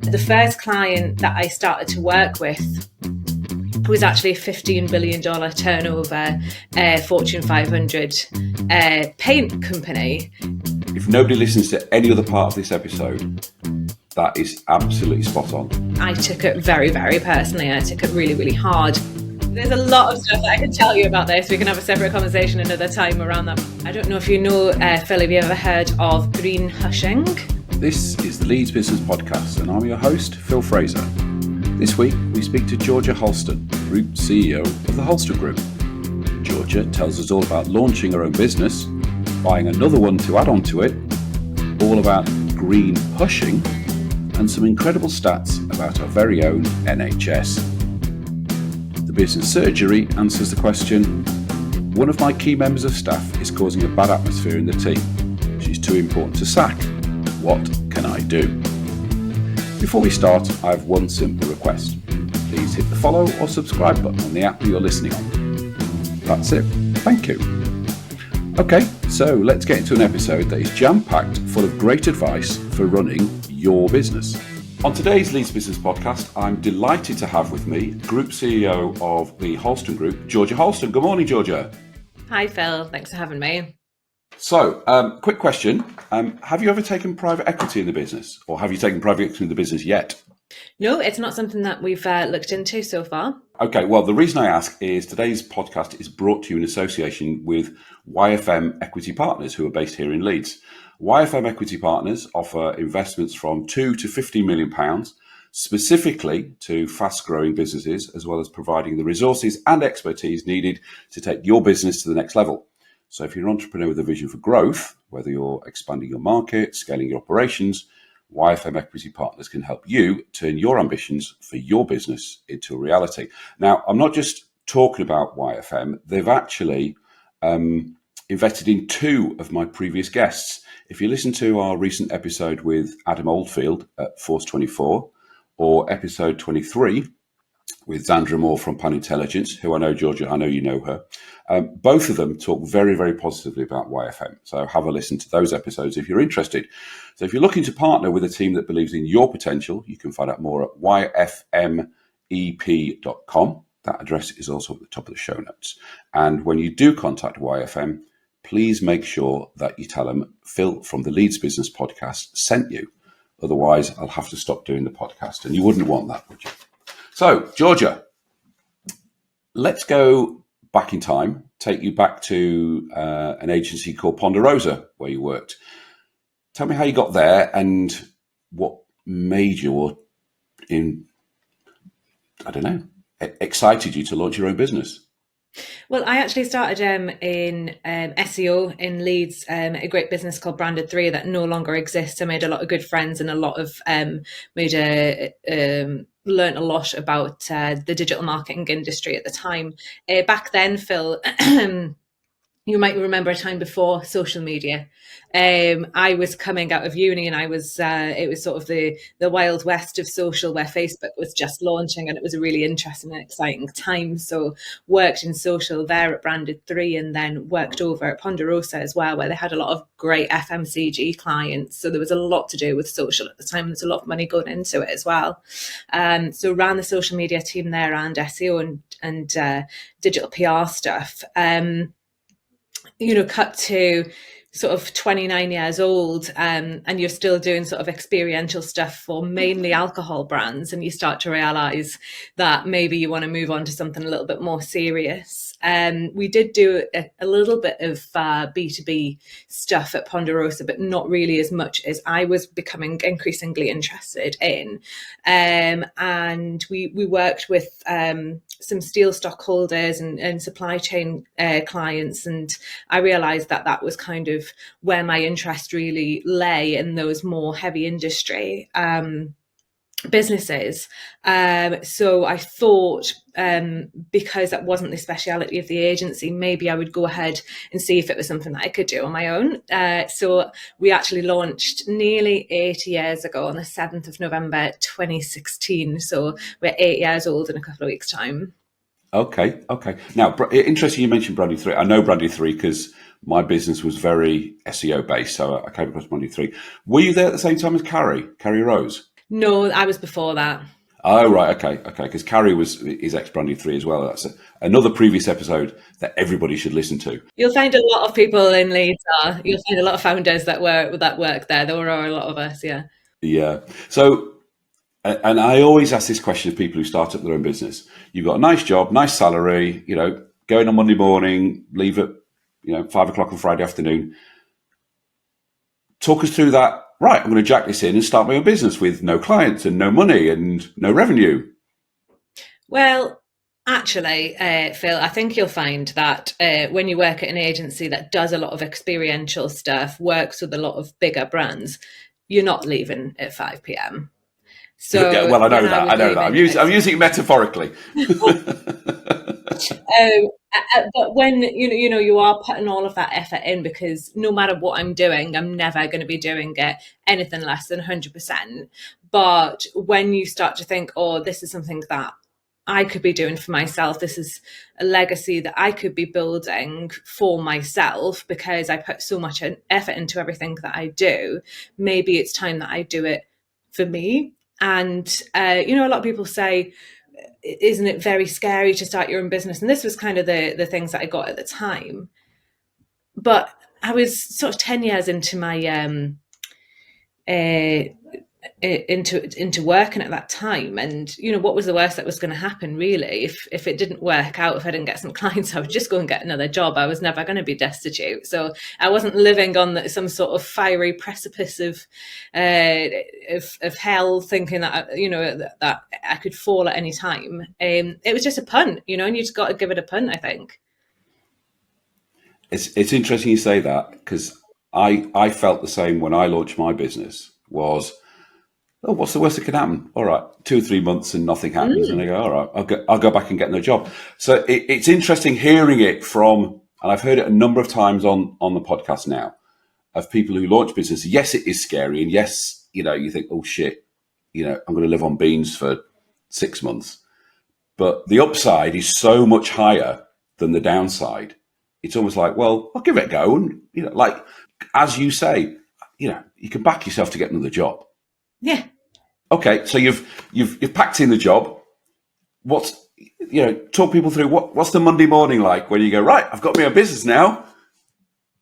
The first client that I started to work with was actually a $15 billion turnover Fortune 500 paint company. If nobody listens to any other part of this episode, that is absolutely spot on. I took it very, very personally. I took it really, really hard. There's a lot of stuff that I can tell you about this. We can have a separate conversation another time around that. I don't know if you know, Phil, have you ever heard of green hushing? This is the Leeds Business Podcast, and I'm your host, Phil Fraser. This week, we speak to Georgia Halston, Group CEO of the Halston Group. Georgia tells us all about launching her own business, buying another one to add on to it, all about green hushing, and some incredible stats about our very own NHS. The business surgery answers the question, one of my key members of staff is causing a bad atmosphere in the team. She's too important to sack. What can I do? Before we start, I have one simple request. Please hit the follow or subscribe button on the app you're listening on. That's it. Thank you. Okay, so let's get into an episode that is jam-packed full of great advice for running your business. On today's Leeds Business Podcast, I'm delighted to have with me Group CEO of the Halston Group, Georgia Halston. Good morning, Georgia. Hi, Phil. Thanks for having me. So, quick question. Have you ever taken private equity in the business, or have you taken private equity in the business yet? No, it's not something that we've looked into so far. Okay, well, the reason I ask is today's podcast is brought to you in association with YFM Equity Partners, who are based here in Leeds. YFM Equity Partners offer investments from £2 to £50 million, specifically to fast-growing businesses, as well as providing the resources and expertise needed to take your business to the next level. So if you're an entrepreneur with a vision for growth, whether you're expanding your market, scaling your operations, YFM Equity Partners can help you turn your ambitions for your business into a reality. Now, I'm not just talking about YFM. They've actually invested in two of my previous guests. If you listen to our recent episode with Adam Oldfield at Force 24, or episode 23 with Zandra Moore from Pan Intelligence, who I know, Georgia, I know you know her, both of them talk very, very positively about YFM. So have a listen to those episodes if you're interested. So if you're looking to partner with a team that believes in your potential, you can find out more at yfmep.com. That address is also at the top of the show notes. And when you do contact YFM, please make sure that you tell them Phil from the Leeds Business Podcast sent you. Otherwise, I'll have to stop doing the podcast. And you wouldn't want that, would you? So, Georgia, let's go back in time, take you back to an agency called Ponderosa, where you worked. Tell me how you got there and what made you, excited you to launch your own business. Well, I actually started in SEO in Leeds, a great business called Branded 3 that no longer exists. I made a lot of good friends and a lot of learned a lot about the digital marketing industry at the time. Back then, Phil, you might remember a time before social media. I was coming out of uni and it was sort of the wild west of social, where Facebook was just launching, and it was a really interesting and exciting time. So worked in social there at Branded 3, and then worked over at Ponderosa as well, where they had a lot of great FMCG clients. So there was a lot to do with social at the time. There's a lot of money going into it as well. So ran the social media team there and SEO and digital PR stuff. Cut to sort of 29 years old, and you're still doing sort of experiential stuff for mainly alcohol brands, and you start to realize that maybe you want to move on to something a little bit more serious. We did do a little bit of B2B stuff at Ponderosa, but not really as much as I was becoming increasingly interested in. And we worked with some steel stockholders and supply chain clients, and I realized that was kind of where my interest really lay, in those more heavy industry businesses. So I thought, because that wasn't the speciality of the agency, maybe I would go ahead and see if it was something that I could do on my own. So we actually launched nearly 8 years ago on the 7th of November 2016. So we're 8 years old in a couple of weeks' time. Okay. Now, interesting you mentioned Branded 3. I know Branded 3 because my business was very SEO based, so I came across Branded 3. Were you there at the same time as Carrie Rose? No, I was before that. Oh, right. Okay. Because Carrie is ex Brandy 3 as well. That's another previous episode that everybody should listen to. You'll find a lot of people in Leeds are. You'll find a lot of founders that work there. There are a lot of us, yeah. Yeah. So, and I always ask this question of people who start up their own business. You've got a nice job, nice salary, go in on Monday morning, leave at, 5 o'clock on Friday afternoon. Talk us through that. Right, I'm going to jack this in and start my own business with no clients and no money and no revenue. Well, actually, Phil, I think you'll find that when you work at an agency that does a lot of experiential stuff, works with a lot of bigger brands, you're not leaving at 5 p.m. Yeah, So well, I know when I that. was I know that. leaving, I'm using it metaphorically. but when you are putting all of that effort in, because no matter what I'm doing, I'm never going to be doing it anything less than 100%. But when you start to think, oh, this is something that I could be doing for myself, this is a legacy that I could be building for myself because I put so much effort into everything that I do, maybe it's time that I do it for me. And a lot of people say, isn't it very scary to start your own business? And this was kind of the things that I got at the time. But I was sort of 10 years into my into working at that time, and what was the worst that was going to happen, really? If it didn't work out, if I didn't get some clients, I would just go and get another job. I was never going to be destitute, so I wasn't living on some sort of fiery precipice of hell, thinking that that I could fall at any time. It was just a punt, and you just got to give it a punt, I think. It's interesting you say that, because I felt the same when I launched my business. Was, oh, what's the worst that can happen? All right, 2 or 3 months and nothing happens, and I go, all right, I'll go back and get another job. So it's interesting hearing it from, and I've heard it a number of times on the podcast now, of people who launch business. Yes, it is scary, and yes, you think, oh shit, I'm going to live on beans for 6 months, but the upside is so much higher than the downside. It's almost like, well, I'll give it a go, and like as you say, you can back yourself to get another job. Yeah. Okay, so you've packed in the job. Talk people through what's the Monday morning like when you go, right, I've got my own business now.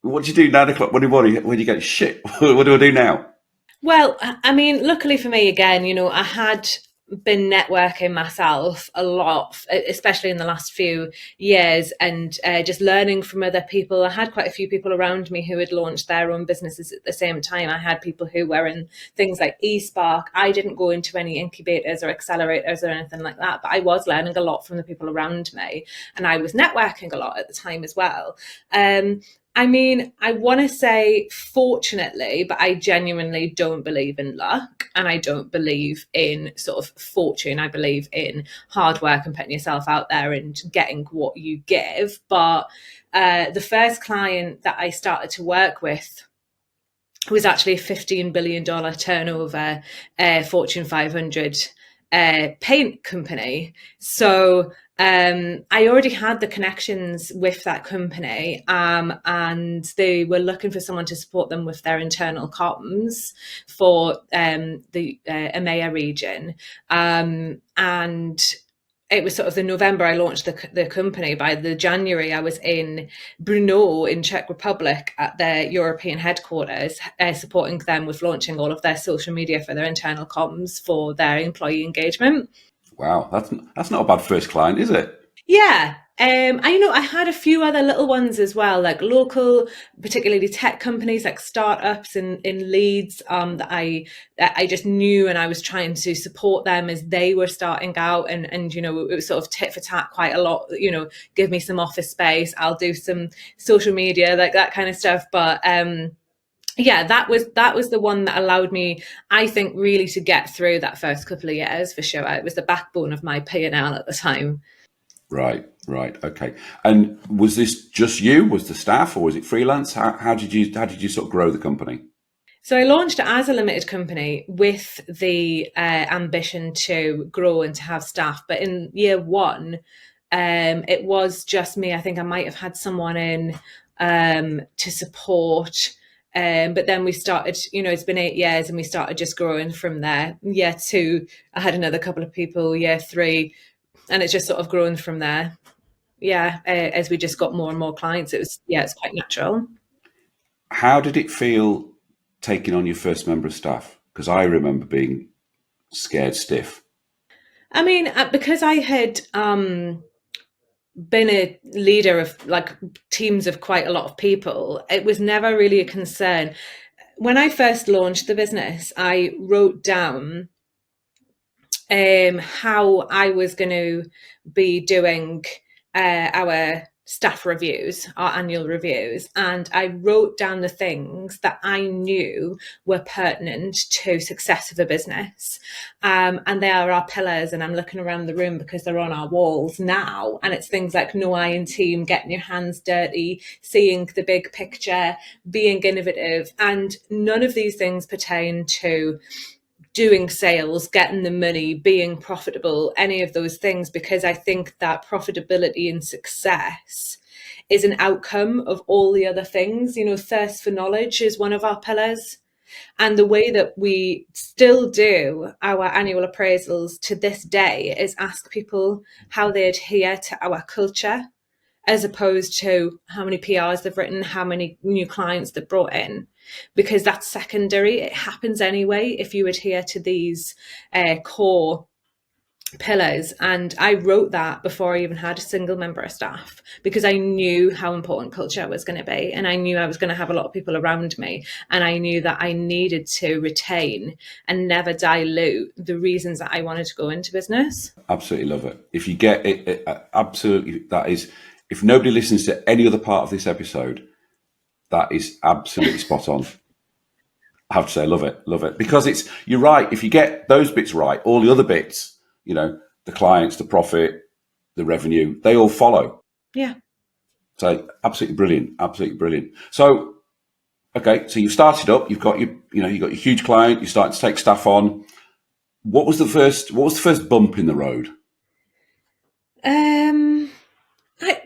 What do you do 9 o'clock Monday morning when you go, shit, what do I do now? Well, I mean, luckily for me, again, I had been networking myself a lot, especially in the last few years, and just learning from other people. I had quite a few people around me who had launched their own businesses at the same time. I had people who were in things like eSpark. I didn't go into any incubators or accelerators or anything like that, but I was learning a lot from the people around me, and I was networking a lot at the time as well. I mean, I want to say fortunately, but I genuinely don't believe in luck, and I don't believe in sort of fortune. I believe in hard work and putting yourself out there and getting what you give. But the first client that I started to work with was actually a $15 billion turnover Fortune 500 paint company. So I already had the connections with that company, and they were looking for someone to support them with their internal comms for the EMEA region. And it was sort of the November I launched the company. By the January, I was in Brno in Czech Republic at their European headquarters, supporting them with launching all of their social media for their internal comms for their employee engagement. Wow, that's not a bad first client, is it? Yeah. I had a few other little ones as well, like local, particularly tech companies, like startups in Leeds, that I just knew, and I was trying to support them as they were starting out, and it was sort of tit for tat quite a lot. Give me some office space, I'll do some social media, like that kind of stuff. But yeah, that was the one that allowed me, I think, really to get through that first couple of years for sure. It was the backbone of my P&L at the time. Right. Okay. And was this just you? Was the staff, or was it freelance? How did you sort of grow the company? So I launched it as a limited company with the ambition to grow and to have staff. But in year one, it was just me. I think I might have had someone in to support But then we started, it's been 8 years and we started just growing from there. Year 2, I had another couple of people. Year 3, and it's just sort of grown from there. Yeah, as we just got more and more clients, it's quite natural. How did it feel taking on your first member of staff? Because I remember being scared stiff. I mean, because I had been a leader of like teams of quite a lot of people, it was never really a concern. When I first launched the business, I wrote down how I was going to be doing our staff reviews, our annual reviews, and I wrote down the things that I knew were pertinent to success of a business. And they are our pillars, and I'm looking around the room because they're on our walls now, and it's things like no iron team, getting your hands dirty, seeing the big picture, being innovative, and none of these things pertain to doing sales, getting the money, being profitable, any of those things, because I think that profitability and success is an outcome of all the other things. Thirst for knowledge is one of our pillars. And the way that we still do our annual appraisals to this day is ask people how they adhere to our culture, as opposed to how many PRs they've written, how many new clients they've brought in, because that's secondary. It happens anyway if you adhere to these core pillars. And I wrote that before I even had a single member of staff, because I knew how important culture was going to be, and I knew I was going to have a lot of people around me, and I knew that I needed to retain and never dilute the reasons that I wanted to go into business. Absolutely love it. If you get it, absolutely, that is, if nobody listens to any other part of this episode, that is absolutely spot on. I have to say, love it. Because you're right. If you get those bits right, all the other bits, the clients, the profit, the revenue, they all follow. Yeah. So absolutely brilliant. So, okay, so you've started up, you've got your huge client, you're starting to take staff on. What was the first bump in the road?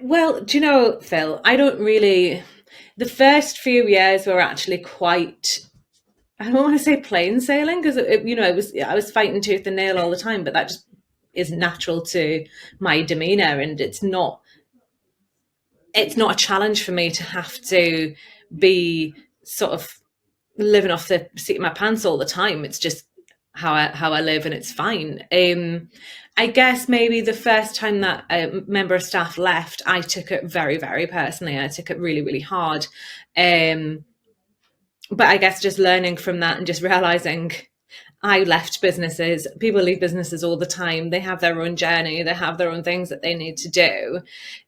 Well, do you know, Phil, I don't really. The first few years were actually quite. I don't want to say plain sailing, because I was fighting tooth and nail all the time, but that just is natural to my demeanor, and it's not a challenge for me to have to be sort of living off the seat of my pants all the time. It's just how I live, and it's fine. I guess maybe the first time that a member of staff left, I took it very, very personally. I took it really, really hard. But I guess just learning from that and just realizing I left businesses. People leave businesses all the time. They have their own journey. They have their own things that they need to do.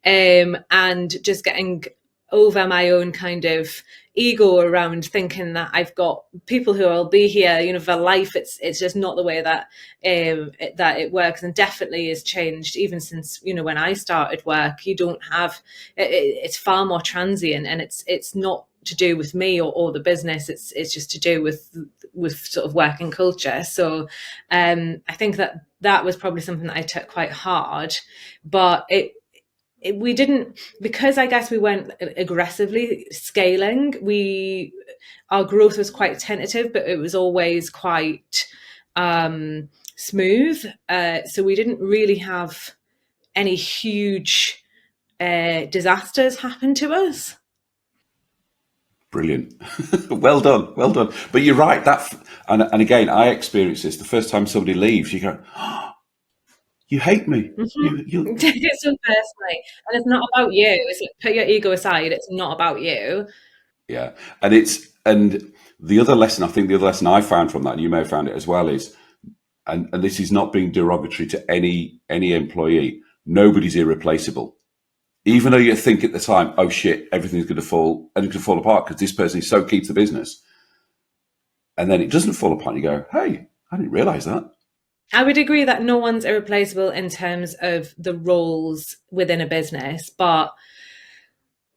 And just getting over my own kind of ego around thinking that I've got people who will be here, for life. It's just not the way that that it works, and definitely has changed even since when I started work. You don't have it's far more transient, and it's not to do with me or the business. It's just to do with sort of working culture. So I think that was probably something that I took quite hard, but we didn't, because I guess we weren't aggressively scaling. Our growth was quite tentative, but it was always quite smooth. So we didn't really have any huge disasters happen to us. Brilliant. Well done. But you're right. And again, I experienced this. The first time somebody leaves, you go, oh, you hate me. You Take it so personally, and it's not about you. It's like, put your ego aside. It's not about you. Yeah. And the other lesson I found from that, and you may have found it as well, is, and this is not being derogatory to any employee, nobody's irreplaceable. Even though you think at the time, oh shit, everything's going to fall apart because this person is so key to the business. And then it doesn't fall apart. And you go, hey, I didn't realize that. I would agree that no one's irreplaceable in terms of the roles within a business, but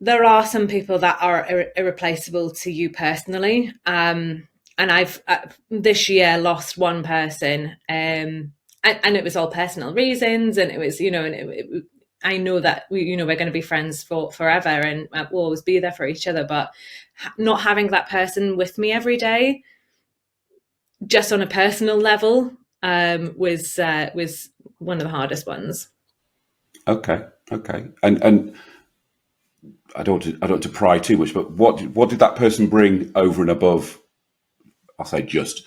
there are some people that are irreplaceable to you personally. And I've this year lost one person, and it was all personal reasons, and it was, I know that we're going to be friends for forever, and we'll always be there for each other. But not having that person with me every day, just on a personal level, was one of the hardest ones. Okay, okay. And I don't want to pry too much, but what did that person bring over and above? I'll say just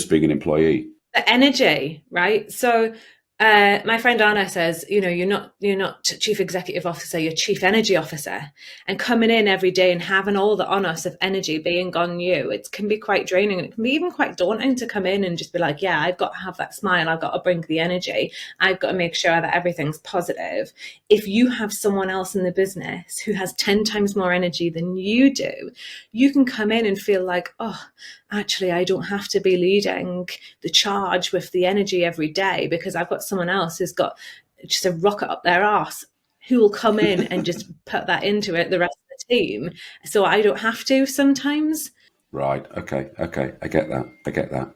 being an employee. The energy, right? So my friend Anna says, you're not chief executive officer, you're chief energy officer, and coming in every day and having all the onus of energy being on you, it can be quite draining, and it can be even quite daunting to come in and just be like, yeah, I've got to have that smile, I've got to bring the energy, I've got to make sure that everything's positive. If you have someone else in the business who has 10 times more energy than you do, you can come in and feel like, oh, actually, I don't have to be leading the charge with the energy every day, because I've got someone else who's got just a rocket up their arse who will come in and just put that into it, the rest of the team. So I don't have to sometimes. Right. Okay. Okay. I get that. I get that.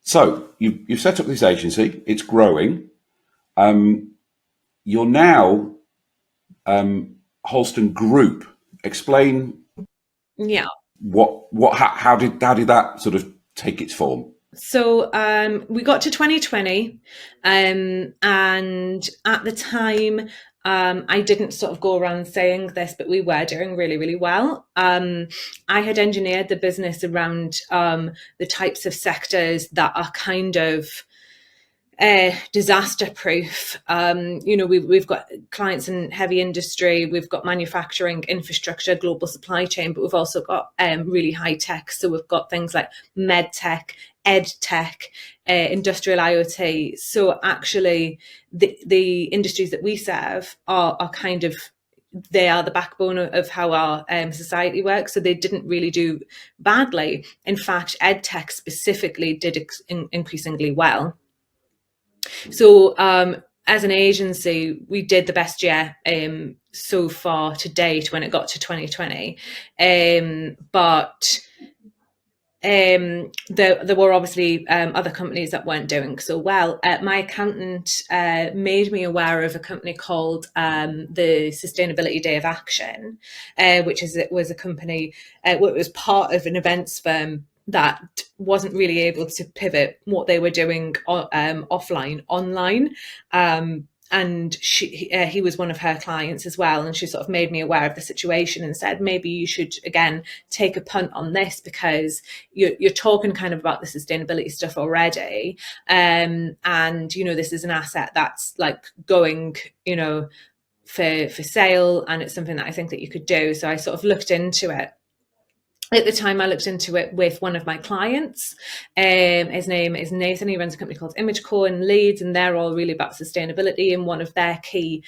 So you've set up this agency. It's growing. You're now Halston Group. Explain Yeah. how did that sort of take its form? So we got to 2020, and at the time, I didn't sort of go around saying this, but we were doing really, really well. I had engineered the business around the types of sectors that are kind of disaster proof. We've got clients in heavy industry, we've got manufacturing, infrastructure, global supply chain, but we've also got really high tech. So we've got things like med tech, ed tech, industrial IoT. So actually the industries that we serve are kind of, they are the backbone of how our society works. So they didn't really do badly. In fact, ed tech specifically did increasingly well. So as an agency, we did the best year so far to date when it got to 2020. But there were obviously other companies that weren't doing so well. My accountant made me aware of a company called the Sustainability Day of Action, which was a company, it was part of an events firm that wasn't really able to pivot what they were doing offline online. And he was one of her clients as well, and she sort of made me aware of the situation and said, maybe you should again take a punt on this, because you're talking kind of about the sustainability stuff already, and this is an asset that's like going for sale, and it's something that I think that you could do. So I sort of looked into it. At the time, I looked into it with one of my clients. His name is Nathan. He runs a company called ImageCo in Leeds, and they're all really about sustainability. And one of their key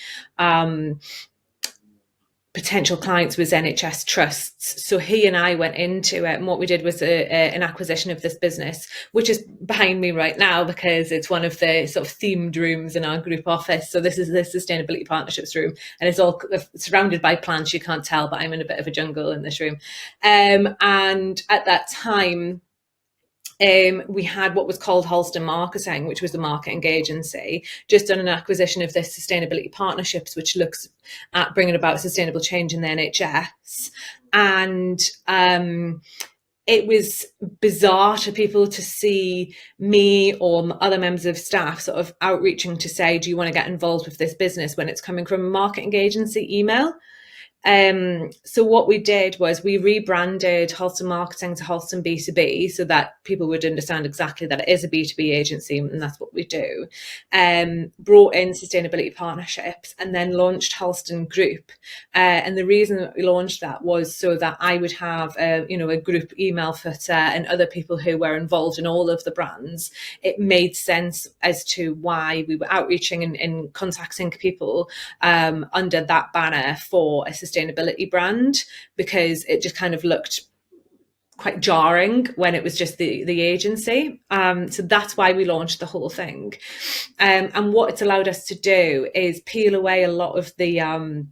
potential clients was NHS trusts. So he and I went into it, and what we did was an acquisition of this business, which is behind me right now because it's one of the sort of themed rooms in our group office. So this is the sustainability partnerships room, and it's all surrounded by plants. You can't tell, but I'm in a bit of a jungle in this room. And at that time, we had what was called Halston Marketing, which was the marketing agency, just done an acquisition of this sustainability partnerships, which looks at bringing about sustainable change in the NHS. And it was bizarre to people to see me or other members of staff sort of outreaching to say, do you want to get involved with this business, when it's coming from a marketing agency email? So what we did was we rebranded Halston Marketing to Halston B2B, so that people would understand exactly that it is a B2B agency, and that's what we do. Brought in sustainability partnerships, and then launched Halston Group. And the reason that we launched that was so that I would have a group email footer and other people who were involved in all of the brands. It made sense as to why we were outreaching and contacting people under that banner for a sustainability brand, because it just kind of looked quite jarring when it was just the agency. So that's why we launched the whole thing. And what it's allowed us to do is peel away a lot of the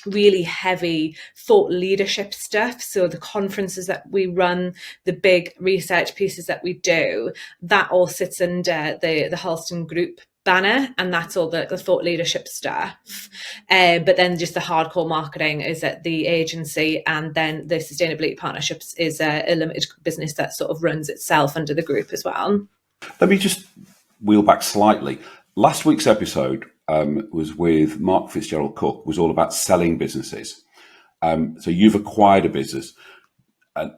really heavy thought leadership stuff. So the conferences that we run, the big research pieces that we do, that all sits under the Halston Group banner, and that's all the thought leadership stuff. But then just the hardcore marketing is at the agency, and then the sustainability partnerships is a limited business that sort of runs itself under the group as well. Let me just wheel back slightly. Last week's episode was with Mark Fitzgerald Cook, was all about selling businesses. So you've acquired a business,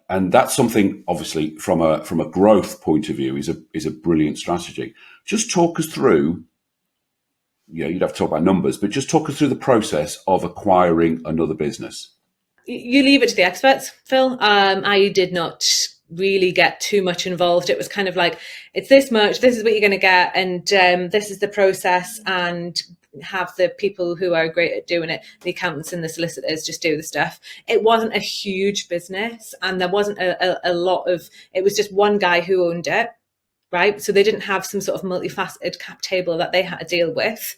and that's something, obviously, from a growth point of view, is a brilliant strategy. Just talk us through. You'd have to talk about numbers, but just talk us through the process of acquiring another business. You leave it to the experts, Phil. I did not really get too much involved. It was kind of like, it's this much, this is what you're going to get, and this is the process, and have the people who are great at doing it, the accountants and the solicitors, just do the stuff. It wasn't a huge business, and there wasn't a lot of, it was just one guy who owned it, right? So they didn't have some sort of multifaceted cap table that they had to deal with.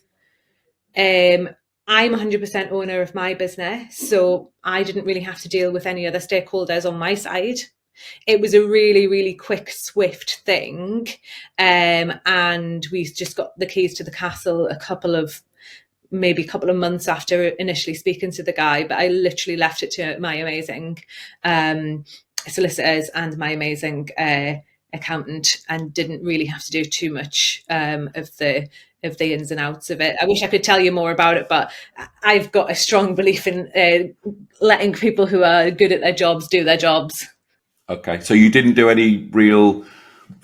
I'm 100% owner of my business, so I didn't really have to deal with any other stakeholders on my side. It was a really, really quick, swift thing. And we just got the keys to the castle a couple of months after initially speaking to the guy. But I literally left it to my amazing solicitors and my amazing accountant, and didn't really have to do too much of the ins and outs of it. I wish I could tell you more about it, but I've got a strong belief in letting people who are good at their jobs do their jobs. Okay, so you didn't do any real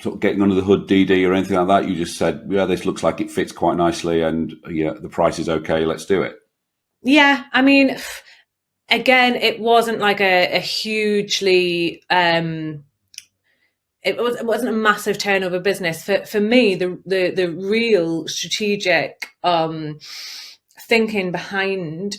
sort of getting under the hood DD or anything like that. You just said, yeah, this looks like it fits quite nicely, and yeah, the price is okay, let's do it. Yeah, I mean, again, it wasn't like a hugely it wasn't a massive turnover business. For me, the real strategic thinking behind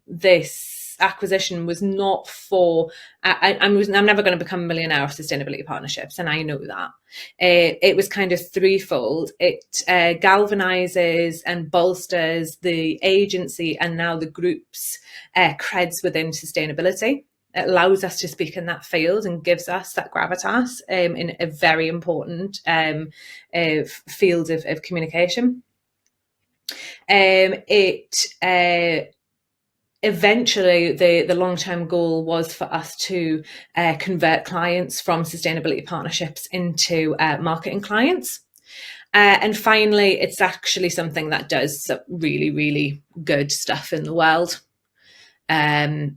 this acquisition was not for, I'm never going to become a millionaire of sustainability partnerships, and I know that. It was kind of threefold. It galvanizes and bolsters the agency and now the group's creds within sustainability. It allows us to speak in that field and gives us that gravitas in a very important field of communication. Eventually, the long-term goal was for us to convert clients from sustainability partnerships into marketing clients. And finally, it's actually something that does some really, really good stuff in the world. And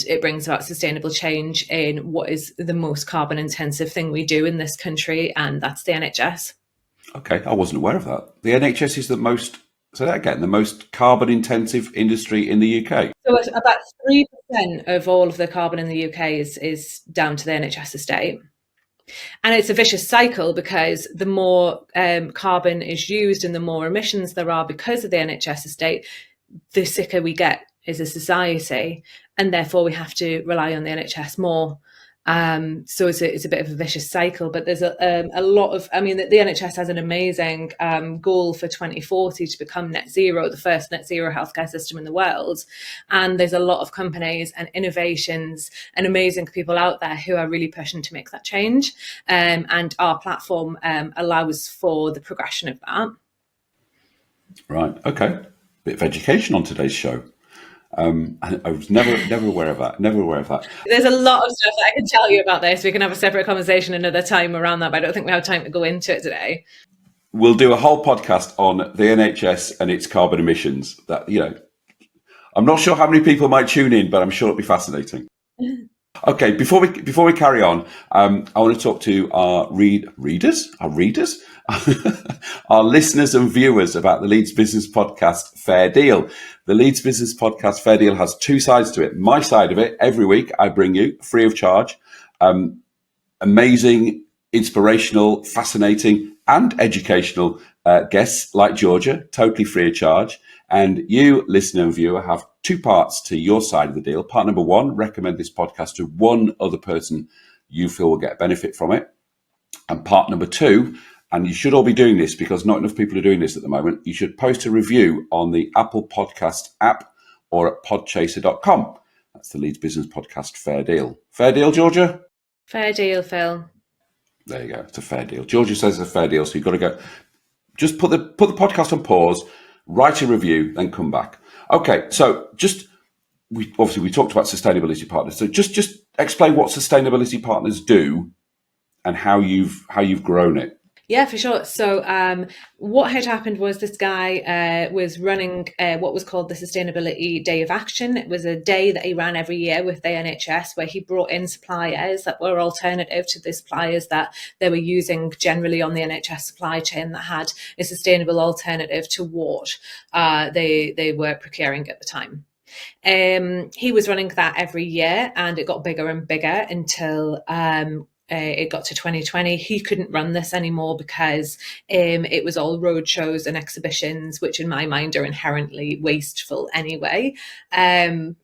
it brings about sustainable change in what is the most carbon intensive thing we do in this country, and that's the NHS. Okay, I wasn't aware of that. The NHS is the most, say that again, the most carbon intensive industry in the UK. So about 3% of all of the carbon in the UK is down to the NHS estate. And it's a vicious cycle, because the more carbon is used and the more emissions there are because of the NHS estate, the sicker we get as a society, and therefore we have to rely on the NHS more. So it's a bit of a vicious cycle, but there's a lot of, I mean, the NHS has an amazing goal for 2040 to become net zero, the first net zero healthcare system in the world. And there's a lot of companies and innovations and amazing people out there who are really pushing to make that change. And our platform allows for the progression of that. Right. Okay. Bit of education on today's show. I was never aware of that. Never aware of that. There's a lot of stuff that I can tell you about this. We can have a separate conversation another time around that, but I don't think we have time to go into it today. We'll do a whole podcast on the NHS and its carbon emissions. That, I'm not sure how many people might tune in, but I'm sure it'll be fascinating. Okay, before we carry on, I want to talk to our readers, our listeners and viewers about the Leeds Business Podcast Fair Deal. The Leeds Business Podcast Fair Deal has two sides to it. My side of it, every week I bring you, free of charge, amazing, inspirational, fascinating and educational guests like Georgia, totally free of charge. And you, listener and viewer, have two parts to your side of the deal. Part number one, recommend this podcast to one other person you feel will get a benefit from it. And part number two, and you should all be doing this because not enough people are doing this at the moment, you should post a review on the Apple Podcast app or at podchaser.com. That's the Leeds Business Podcast Fair Deal. Fair deal, Georgia? Fair deal, Phil. There you go. It's a fair deal. Georgia says it's a fair deal, so you've got to go. just put the podcast on pause, write a review, then come back. Okay, so we talked about sustainability partners. So just explain what sustainability partners do and how you've grown it. Yeah, for sure. So what had happened was this guy was running what was called the Sustainability Day of Action. It was a day that he ran every year with the NHS, where he brought in suppliers that were alternative to the suppliers that they were using generally on the NHS supply chain, that had a sustainable alternative to what they were procuring at the time. He was running that every year, and it got bigger and bigger until it got to 2020. He couldn't run this anymore because it was all road shows and exhibitions, which in my mind are inherently wasteful anyway. And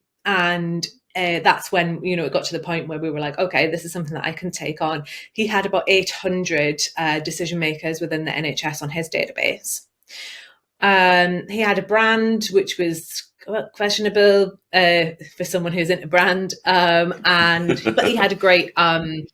that's when, it got to the point where we were like, okay, this is something that I can take on. He had about 800 decision makers within the NHS on his database. He had a brand which was questionable for someone who's into brand, but he had a great following.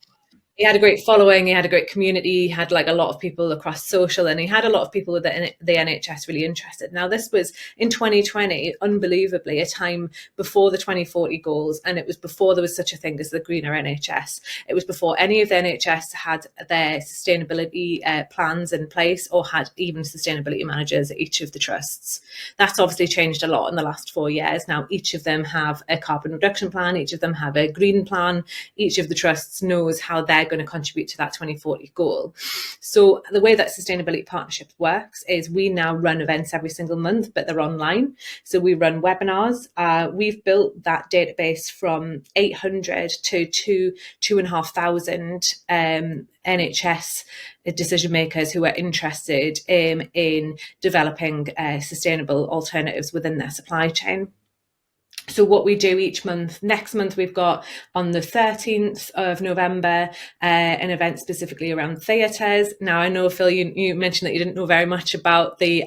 He had a great community. He had like a lot of people across social, and he had a lot of people with the NHS really interested. Now, this was in 2020, unbelievably, a time before the 2040 goals, and it was before there was such a thing as the greener NHS. It was before any of the NHS had their sustainability plans in place, or had even sustainability managers at each of the trusts. That's obviously changed a lot in the last 4 years. Now, each of them have a carbon reduction plan. Each of them have a green plan. Each of the trusts knows how they're going to contribute to that 2040 goal. So the way that Sustainability Partnerships works is we now run events every single month, but they're online. So we run webinars. We've built that database from 800 to 2,500 NHS decision makers who are interested in developing sustainable alternatives within their supply chain. So what we do each month, next month we've got on the 13th of November an event specifically around theatres. Now, I know, Phil, you mentioned that you didn't know very much about the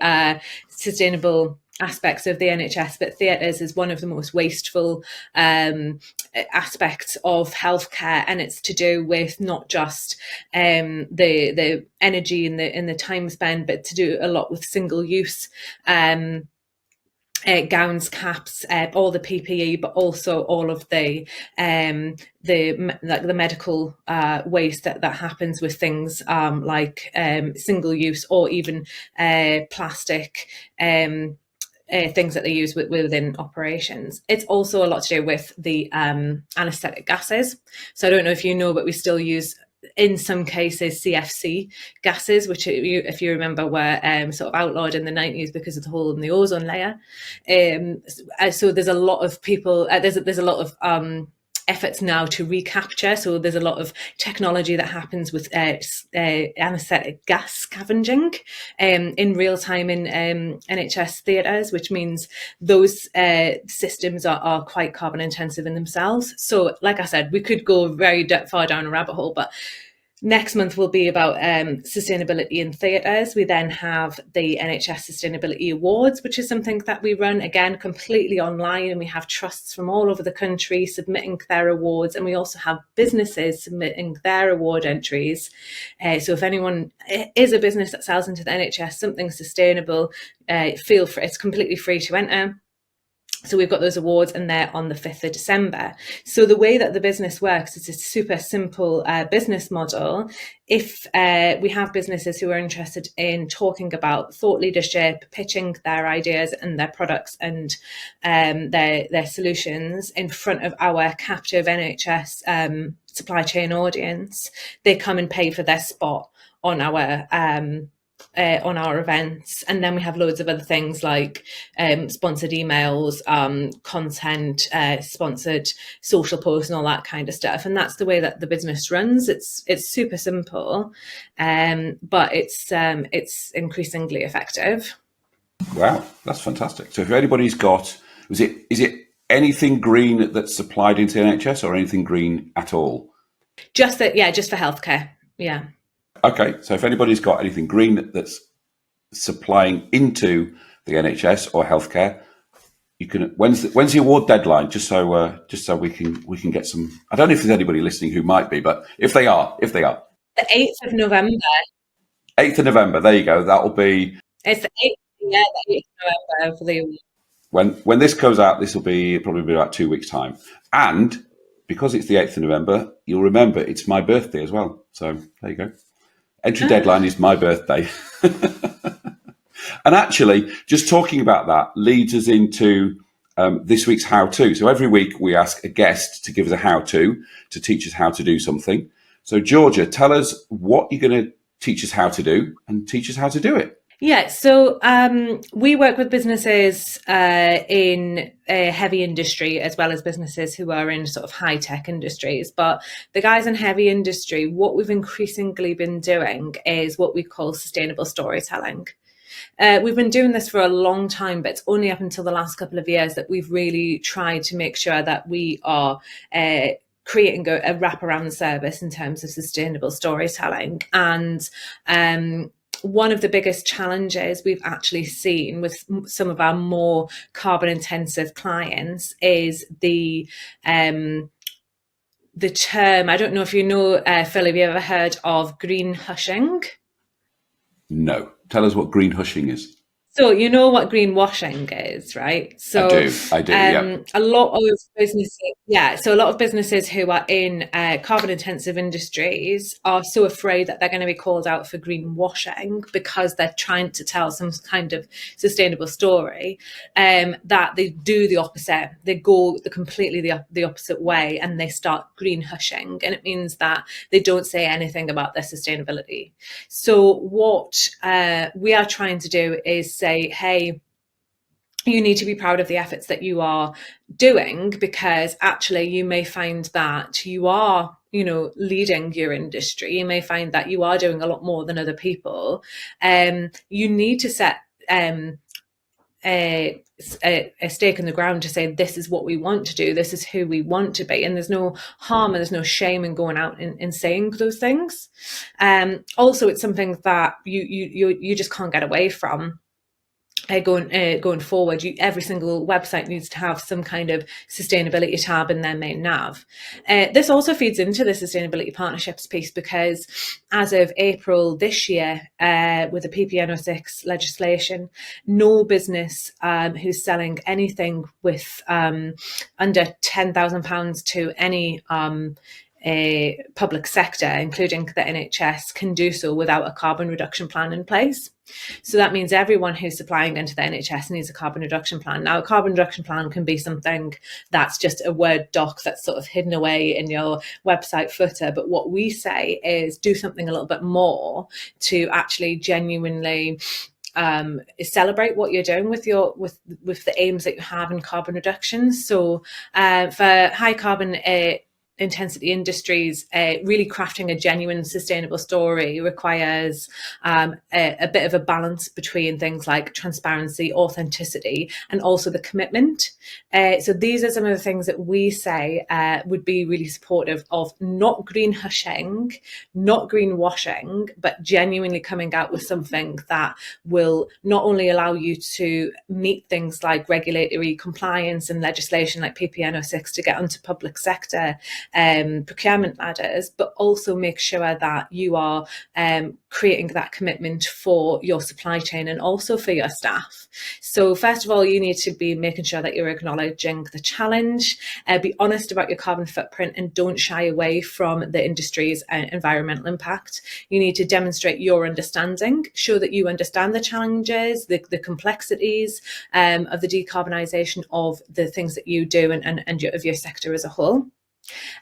sustainable aspects of the NHS, but theatres is one of the most wasteful aspects of healthcare, and it's to do with not just the energy and the time spent, but to do a lot with single use gowns, caps, all the PPE, but also all of the medical waste that happens with things like single use, or even plastic things that they use within operations. It's also a lot to do with the anaesthetic gases. So I don't know if you know, but we still use, in some cases, CFC gases, which, if you remember, were sort of outlawed in the 90s because of the hole in the ozone layer. So there's a lot of people, there's a lot of efforts now to recapture. So there's a lot of technology that happens with anaesthetic gas scavenging in real time in NHS theatres, which means those systems are quite carbon intensive in themselves. So like I said, we could go very far down a rabbit hole, but next month will be about sustainability in theatres. We then have the NHS Sustainability Awards, which is something that we run, again, completely online. And we have trusts from all over the country submitting their awards. And we also have businesses submitting their award entries. So if anyone is a business that sells into the NHS something sustainable, feel free. It's completely free to enter. So we've got those awards, and they're on the 5th of December. So the way that the business works is a super simple business model. If we have businesses who are interested in talking about thought leadership, pitching their ideas and their products and their solutions in front of our captive NHS supply chain audience, they come and pay for their spot on our events. And then we have loads of other things like sponsored emails, content, sponsored social posts, and all that kind of stuff. And that's the way that the business runs. It's super simple, but it's increasingly effective. Wow, that's fantastic. So if anybody's got, is it anything green that's supplied into the NHS, or anything green at all? Just for healthcare. Yeah. Okay, so if anybody's got anything green that's supplying into the NHS or healthcare, you can. When's the award deadline? Just so we can get some. I don't know if there's anybody listening who might be, but if they are, The 8th of November. 8th of November. There you go. That'll be It's the 8th, yeah, the 8th of November for the when this goes out. This will be probably about 2 weeks' time. And because it's the 8th of November, you'll remember it's my birthday as well. So there you go. Entry deadline is my birthday. And actually, just talking about that leads us into this week's how-to. So every week we ask a guest to give us a how-to, to teach us how to do something. So Georgia, tell us what you're going to teach us how to do and teach us how to do it. Yeah, so we work with businesses in heavy industry as well as businesses who are in sort of high-tech industries. But the guys in heavy industry, what we've increasingly been doing is what we call sustainable storytelling. We've been doing this for a long time, but it's only up until the last couple of years that we've really tried to make sure that we are creating a wraparound service in terms of sustainable storytelling. And one of the biggest challenges we've actually seen with some of our more carbon intensive clients is the term, I don't know if you know, Phil, have you ever heard of green hushing? No. Tell us what green hushing is. So you know what greenwashing is, right? So I do. Yeah. a lot of businesses, so a lot of businesses who are in carbon intensive industries are so afraid that they're going to be called out for greenwashing because they're trying to tell some kind of sustainable story, that they do the opposite. They go completely the opposite way and they start green hushing, and it means that they don't say anything about their sustainability. So what we are trying to do is say, hey, you need to be proud of the efforts that you are doing, because actually you may find that you are, leading your industry. You may find that you are doing a lot more than other people. You need to set a stake in the ground to say, this is what we want to do, this is who we want to be, and there's no harm and there's no shame in going out and saying those things. Also, it's something that you just can't get away from. Going forward, every single website needs to have some kind of sustainability tab in their main nav. This also feeds into the sustainability partnerships piece, because as of April this year, with the PPN06 legislation, no business who's selling anything with under £10,000 to any public sector, including the NHS, can do so without a carbon reduction plan in place. So that means everyone who's supplying into the NHS needs a carbon reduction plan. Now, a carbon reduction plan can be something that's just a Word doc that's sort of hidden away in your website footer. But what we say is do something a little bit more to actually genuinely celebrate what you're doing with the aims that you have in carbon reduction. So for high carbon intensity industries, really crafting a genuine sustainable story requires a bit of a balance between things like transparency, authenticity, and also the commitment. So these are some of the things that we say would be really supportive of not green hushing, not greenwashing, but genuinely coming out with something that will not only allow you to meet things like regulatory compliance and legislation like PPN06 to get onto public sector procurement ladders, but also make sure that you are creating that commitment for your supply chain and also for your staff. So first of all, you need to be making sure that you're acknowledging the challenge, be honest about your carbon footprint, and don't shy away from the industry's environmental impact. You need to demonstrate your understanding, show that you understand the challenges, the complexities of the decarbonisation of the things that you do and of your sector as a whole.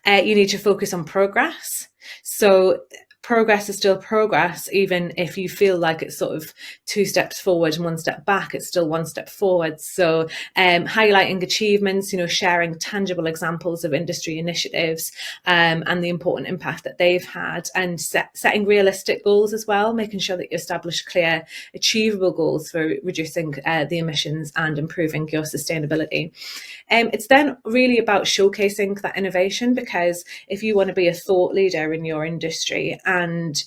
You need to focus on progress. So progress is still progress, even if you feel like it's sort of 2 steps forward and 1 step back, it's still 1 step forward. So highlighting achievements, sharing tangible examples of industry initiatives and the important impact that they've had, and setting realistic goals as well, making sure that you establish clear, achievable goals for reducing the emissions and improving your sustainability. It's then really about showcasing that innovation, because if you want to be a thought leader in your industry and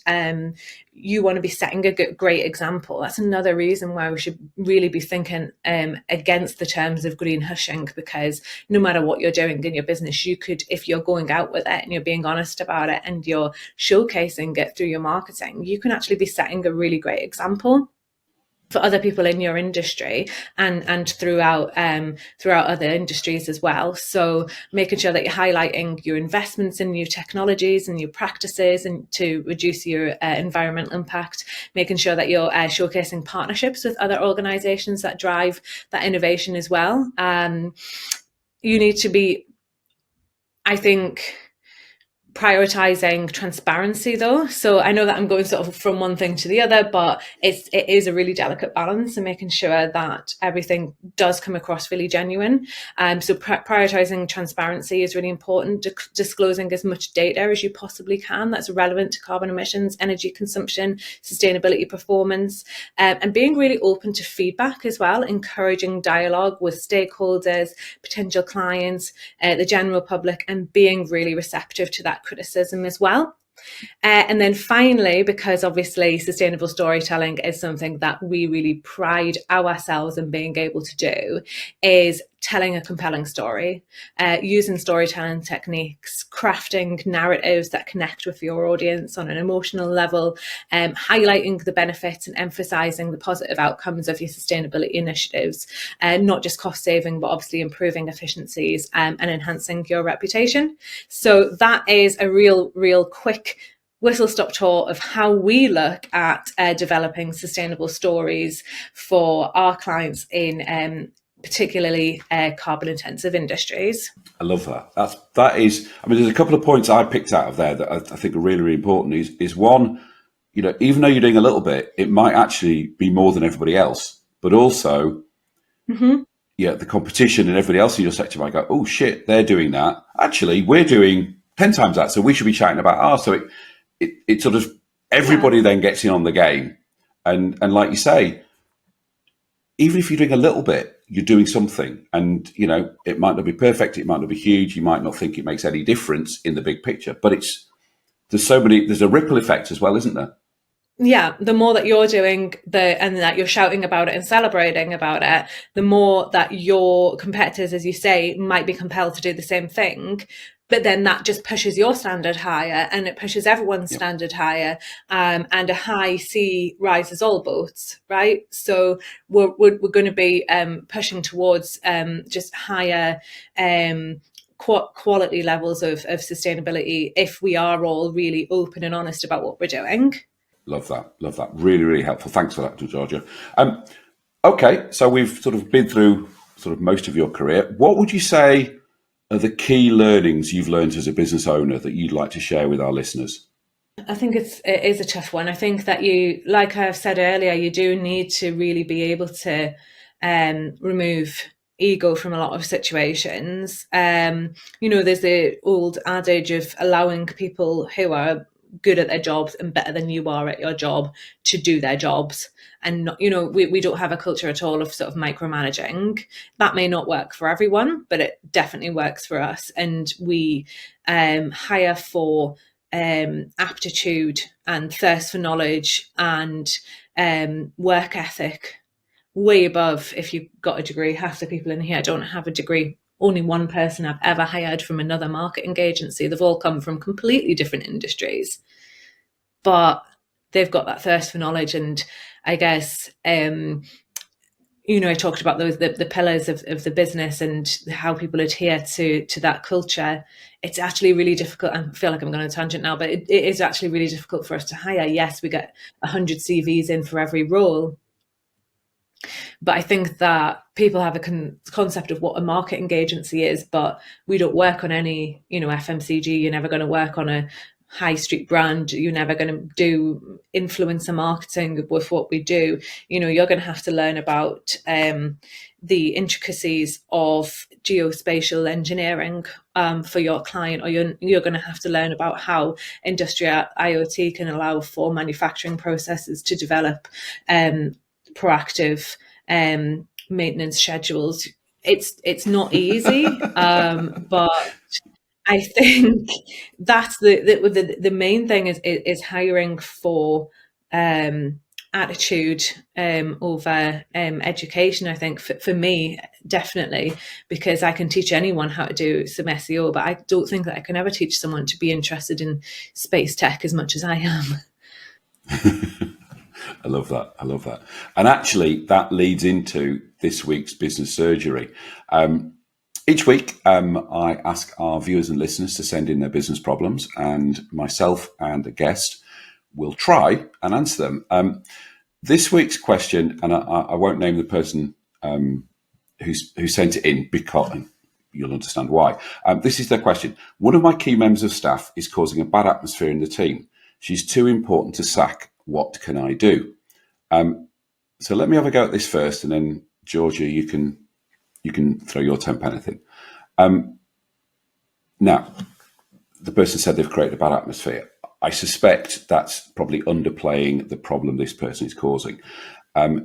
you want to be setting a great example. That's another reason why we should really be thinking against the terms of green hushing, because no matter what you're doing in your business, you could, if you're going out with it and you're being honest about it and you're showcasing it through your marketing, you can actually be setting a really great example for other people in your industry and throughout other industries as well. So making sure that you're highlighting your investments in new technologies and new practices and to reduce your environmental impact, making sure that you're showcasing partnerships with other organizations that drive that innovation as well. You need to be, I think, prioritizing transparency though. So I know that I'm going sort of from one thing to the other, but it is a really delicate balance and making sure that everything does come across really genuine. So prioritizing transparency is really important, disclosing as much data as you possibly can that's relevant to carbon emissions, energy consumption, sustainability performance, and being really open to feedback as well, encouraging dialogue with stakeholders, potential clients, the general public, and being really receptive to that criticism as well. And then finally, because obviously sustainable storytelling is something that we really pride ourselves in being able to do, is telling a compelling story, using storytelling techniques, crafting narratives that connect with your audience on an emotional level, highlighting the benefits and emphasizing the positive outcomes of your sustainability initiatives, not just cost saving, but obviously improving efficiencies and enhancing your reputation. So that is a real quick whistle-stop tour of how we look at developing sustainable stories for our clients in particularly carbon-intensive industries. I love that. That is. I mean, there's a couple of points I picked out of there that I think are really, really important. Is one, even though you're doing a little bit, it might actually be more than everybody else. But also, the competition and everybody else in your sector might go, oh shit, they're doing that. Actually, we're doing 10 times that, so we should be chatting about ours. So it sort of, everybody then gets in on the game, and like you say, even if you're doing a little bit, you're doing something. And, it might not be perfect, it might not be huge, you might not think it makes any difference in the big picture, but there's a ripple effect as well, isn't there? Yeah, the more that you're doing and that you're shouting about it and celebrating about it, the more that your competitors, as you say, might be compelled to do the same thing. But then that just pushes your standard higher and it pushes everyone's standard higher. And a high sea rises all boats, right? So we're going to be pushing towards just higher quality levels of sustainability if we are all really open and honest about what we're doing. Love that. Really, really helpful. Thanks for that, Georgia. Okay, so we've sort of been through sort of most of your career. What would you say are the key learnings you've learned as a business owner that you'd like to share with our listeners? I think it is a tough one. I think that like I've said earlier, you do need to really be able to remove ego from a lot of situations. There's the old adage of allowing people who are good at their jobs and better than you are at your job to do their jobs. And not, we don't have a culture at all of sort of micromanaging. That may not work for everyone, but it definitely works for us. And we hire for aptitude and thirst for knowledge and work ethic way above if you've got a degree. Half the people in here don't have a degree. Only one person I've ever hired from another marketing agency. They've all come from completely different industries, but they've got that thirst for knowledge. And I guess, I talked about the pillars of the business and how people adhere to that culture. It's actually really difficult. I feel like I'm going on a tangent now, but it is actually really difficult for us to hire. Yes, we get 100 CVs in for every role. But I think that people have a concept of what a marketing agency is, but we don't work on any, FMCG. You're never going to work on a high street brand. You're never going to do influencer marketing with what we do. You're going to have to learn about the intricacies of geospatial engineering for your client, or you're going to have to learn about how industrial IoT can allow for manufacturing processes to develop proactive maintenance schedules. It's not easy, but I think that's the main thing is hiring for attitude over education, I think, for me, definitely, because I can teach anyone how to do some SEO, but I don't think that I can ever teach someone to be interested in space tech as much as I am. I love that. I love that. And actually, that leads into this week's business surgery. Each week, I ask our viewers and listeners to send in their business problems, and myself and a guest will try and answer them. This week's question, and I won't name the person who sent it in because you'll understand why. This is their question. One of my key members of staff is causing a bad atmosphere in the team. She's too important to sack. What can I do? So let me have a go at this first, and then Georgia, you can throw your 10 pence in. Now, the person said they've created a bad atmosphere. I suspect that's probably underplaying the problem this person is causing.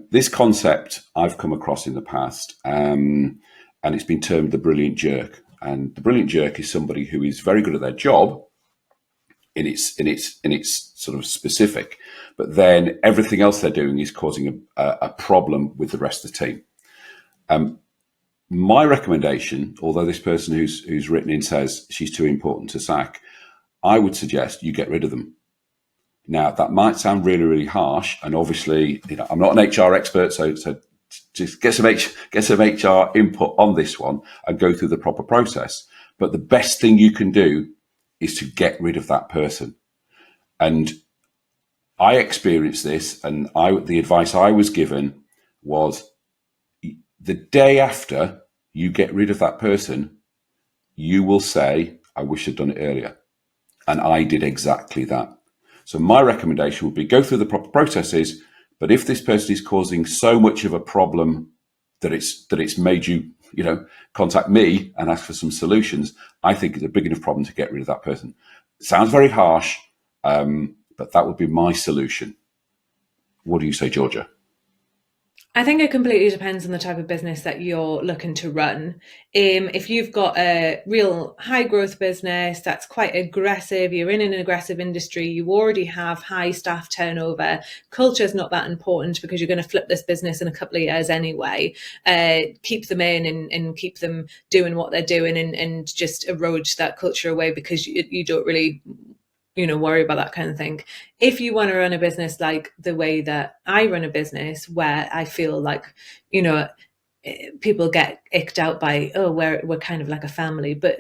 This concept I've come across in the past, and it's been termed the brilliant jerk. And the brilliant jerk is somebody who is very good at their job in its sort of specific, but then everything else they're doing is causing a problem with the rest of the team. My recommendation, although this person who's written in says she's too important to sack, I would suggest you get rid of them. Now, that might sound really, really harsh, and obviously, I'm not an HR expert, so just get some HR input on this one and go through the proper process. But the best thing you can do is to get rid of that person. And I experienced this, and the advice I was given was the day after you get rid of that person, you will say, I wish I'd done it earlier. And I did exactly that. So my recommendation would be go through the proper processes, but if this person is causing so much of a problem that it's made you, contact me and ask for some solutions, I think it's a big enough problem to get rid of that person. It sounds very harsh, but that would be my solution. What do you say, Georgia? I think it completely depends on the type of business that you're looking to run. If you've got a real high growth business that's quite aggressive, you're in an aggressive industry, you already have high staff turnover, culture is not that important because you're going to flip this business in a couple of years anyway. Keep them in and keep them doing what they're doing and just erode that culture away because you don't really worry about that kind of thing. If you want to run a business like the way that I run a business, where I feel like, people get icked out by, we're kind of like a family, but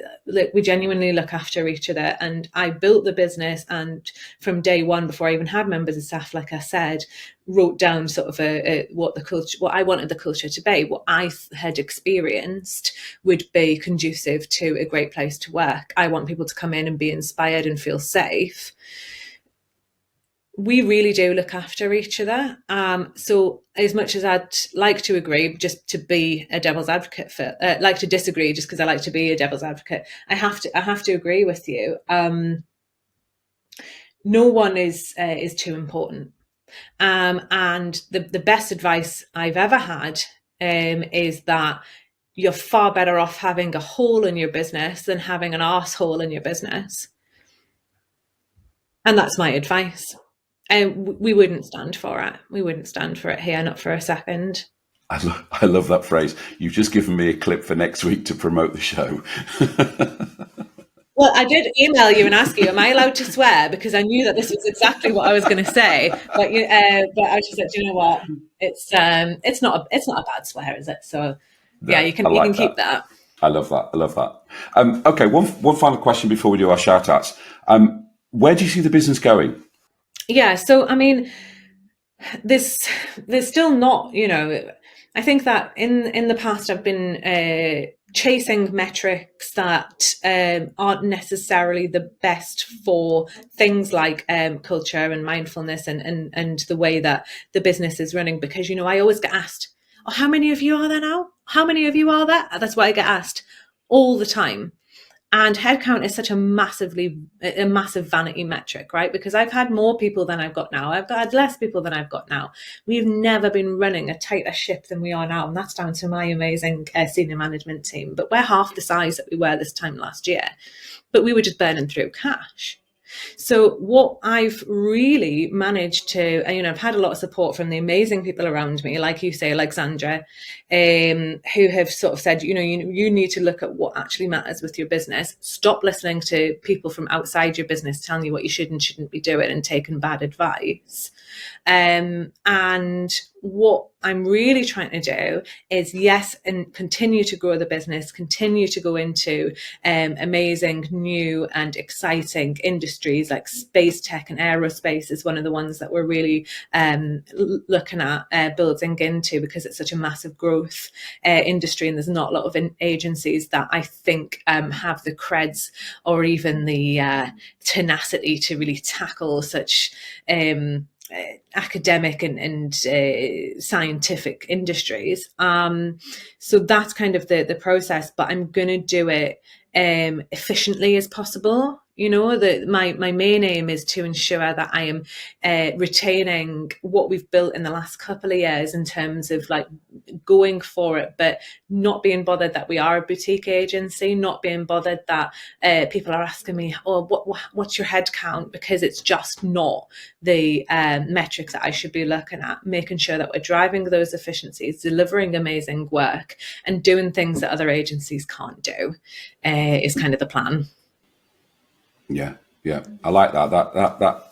we genuinely look after each other. And I built the business, and from day one, before I even had members of staff, like I said, wrote down sort of what I wanted the culture to be, what I had experienced would be conducive to a great place to work. I want people to come in and be inspired and feel safe. We really do look after each other. So as much as I'd like to agree, just to be a devil's advocate like to disagree just because I like to be a devil's advocate, I have to agree with you. No one is too important. And the best advice I've ever had is that you're far better off having a hole in your business than having an arsehole in your business. And that's my advice. And we wouldn't stand for it. We wouldn't stand for it here, not for a second. I love that phrase. You've just given me a clip for next week to promote the show. Well, I did email you and ask you, am I allowed to swear? Because I knew that this was exactly what I was going to say. But I just said, you know what? It's not a bad swear, is it? So yeah, you can keep that. I love that. Okay, one final question before we do our shout outs. Where do you see the business going? Yeah, so I mean, there's still not, I think that in the past I've been chasing metrics that aren't necessarily the best for things like culture and mindfulness and the way that the business is running, because I always get asked, how many of you are there now? How many of you are there? That's what I get asked all the time. And headcount is such a massive vanity metric, right? Because I've had more people than I've got now. I've had less people than I've got now. We've never been running a tighter ship than we are now. And that's down to my amazing senior management team. But we're half the size that we were this time last year. But we were just burning through cash. So what I've really managed to, and, I've had a lot of support from the amazing people around me, like you say, like Sandra, who have sort of said, you need to look at what actually matters with your business. Stop listening to people from outside your business telling you what you should and shouldn't be doing and taking bad advice. And what I'm really trying to do is, yes, and continue to grow the business, continue to go into amazing new and exciting industries like space tech and aerospace is one of the ones that we're really looking at building into, because it's such a massive growth industry, and there's not a lot of agencies that I think have the creds or even the tenacity to really tackle such academic and scientific industries. So that's kind of the process, but I'm going to do it efficiently as possible. My main aim is to ensure that I am retaining what we've built in the last couple of years in terms of like going for it, but not being bothered that we are a boutique agency, not being bothered that people are asking me, what's your head count? Because it's just not the metrics that I should be looking at. Making sure that we're driving those efficiencies, delivering amazing work, and doing things that other agencies can't do is kind of the plan. Yeah, I like that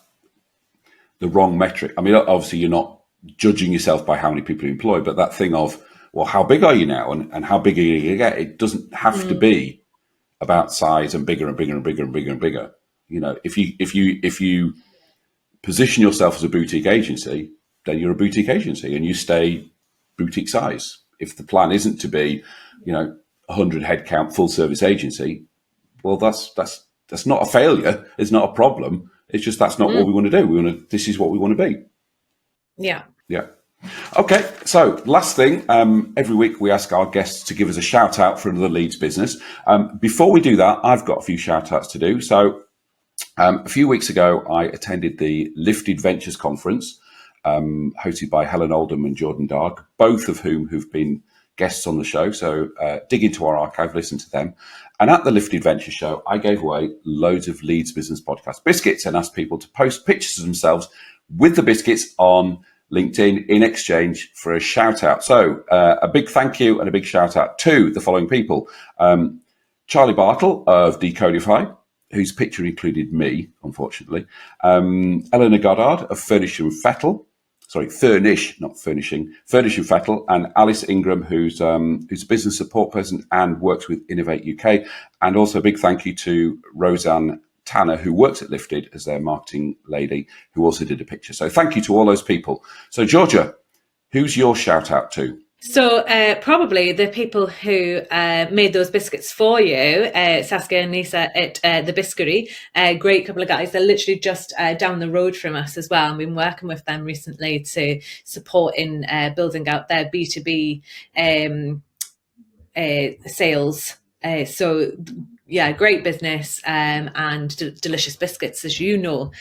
the wrong metric. I mean, obviously you're not judging yourself by how many people you employ, but that thing of, well, how big are you now, and how big are you going to get? It doesn't have to be about size and bigger and bigger and bigger and bigger and bigger. If you position yourself as a boutique agency, then you're a boutique agency and you stay boutique size. If the plan isn't to be, 100 headcount full service agency, well, that's not a failure. It's not a problem. It's just that's not what we want to do. This is what we want to be. Yeah. Yeah. Okay. So last thing, every week we ask our guests to give us a shout out for another Leeds business. Before we do that, I've got a few shout outs to do. So a few weeks ago, I attended the Lifted Ventures conference, hosted by Helen Oldham and Jordan Darg, both of who've been guests on the show. So dig into our archive, listen to them. And at the Lifted Ventures show, I gave away loads of Leeds Business Podcast biscuits and asked people to post pictures of themselves with the biscuits on LinkedIn in exchange for a shout out. So a big thank you and a big shout out to the following people. Charlie Bartle of Decodify, whose picture included me, unfortunately. Eleanor Goddard of Furnish and Fettle. Sorry, Furnish, not furnishing. Furnish and Fettle. And Alice Ingram, who's a business support person and works with Innovate UK. And also a big thank you to Roseanne Tanner, who works at Lifted as their marketing lady, who also did a picture. So thank you to all those people. So Georgia, who's your shout out to? So probably the people who made those biscuits for you, Saskia and Lisa at the Biscuitery, great couple of guys. They're literally just down the road from us as well. I've been working with them recently to support in building out their B2B sales. So yeah, great business and delicious biscuits, as you know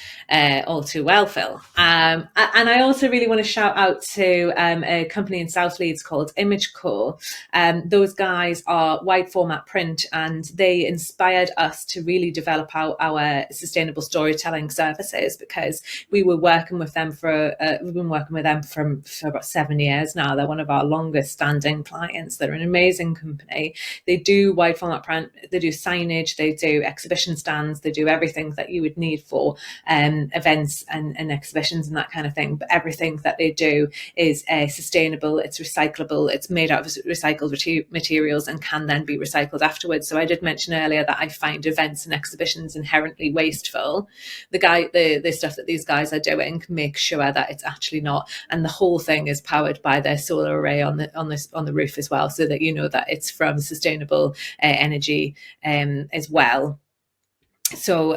all too well, Phil. And I also really want to shout out to a company in South Leeds called Image Co. Those guys are wide format print, and they inspired us to really develop out our sustainable storytelling services, because we were working with them we've been working with them for about 7 years now. They're one of our longest standing clients. They're an amazing company. They do wide format print, they do signage, they do exhibition stands, they do everything that you would need for events and exhibitions and that kind of thing. But everything that they do is sustainable, it's recyclable, it's made out of recycled materials and can then be recycled afterwards. So I did mention earlier that I find events and exhibitions inherently wasteful. The stuff that these guys are doing make sure that it's actually not, and the whole thing is powered by their solar array on the roof as well, so that you know that it's from sustainable energy as well. So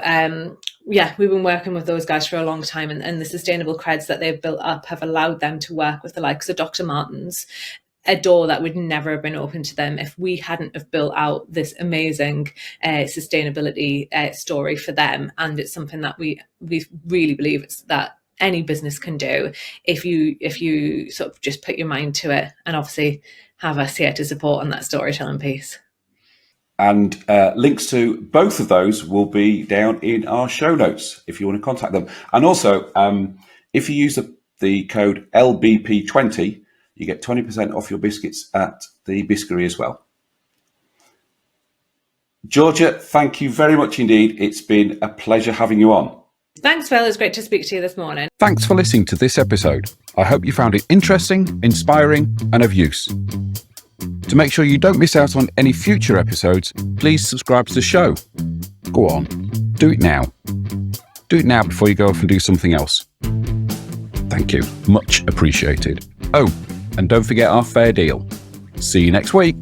yeah, we've been working with those guys for a long time, and the sustainable creds that they've built up have allowed them to work with the likes of Dr. Martens, a door that would never have been open to them if we hadn't have built out this amazing sustainability story for them. And it's something that we really believe it's that any business can do if you sort of just put your mind to it, and obviously have us here to support on that storytelling piece. And links to both of those will be down in our show notes if you want to contact them. And also, if you use the code LBP20, you get 20% off your biscuits at the Biscuitery as well. Georgia, thank you very much indeed. It's been a pleasure having you on. Thanks, Phil. It was great to speak to you this morning. Thanks for listening to this episode. I hope you found it interesting, inspiring, and of use. To make sure you don't miss out on any future episodes, please subscribe to the show. Go on, do it now. Do it now before you go off and do something else. Thank you, much appreciated. Oh, and don't forget our fair deal. See you next week.